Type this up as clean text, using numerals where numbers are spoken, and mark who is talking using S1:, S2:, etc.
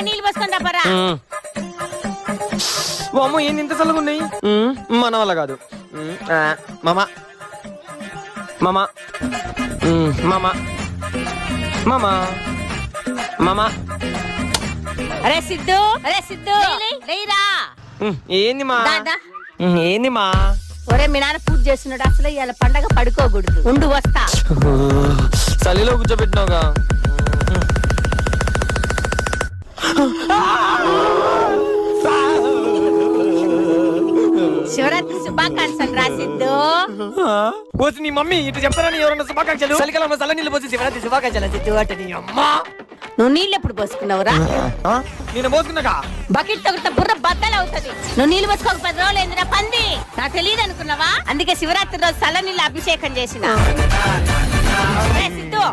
S1: నీళ్ళు పోసుకొని తప్పరా.
S2: అమ్మ ఏంది ఇంత చల్లగా ఉన్నాయి. మన వల్ల కాదు. మామ మామ మామ మామ మామ.
S1: అరే సిద్ధు, అరే సిద్ధు లేరా.
S2: ఏంది మా ఏంది మా.
S1: ఒరే మీ నాన్న పూజ చేస్తున్నాడు, అసలు ఇవాళ పండగ పడుకోకూడదు. ఉండు వస్తా.
S2: చలిలో కూర్చోబెట్టినావుగా.
S1: శివరాత్రి శుభాకాంక్షలు రా సిద్ధు.
S2: పోసి నీ మమ్మీ ఇటు చెప్తారని ఎవరన్నా శుభాకాంక్షలు. చలికాలంలో చల్ల నీళ్ళు పోసి శివరాత్రి శుభాకాంక్షలు సిద్ధు అంటే నీ అమ్మ.
S1: నువ్వు నీళ్ళు ఎప్పుడు పోసుకున్నావురా?
S2: నేను పోసుకున్నాగా.
S1: బకెట్ తొగట బుర్ర బద్దలు అవుతుంది. నువ్వు నీళ్ళు పోసుకోక 10 రోజులు ఏందిరా పంది. నాకు తెలియదు అనుకున్నావా? అందుకే శివరాత్రి రోజు చల్ల నీళ్ళు అభిషేకం చేసిన. సిద్ధు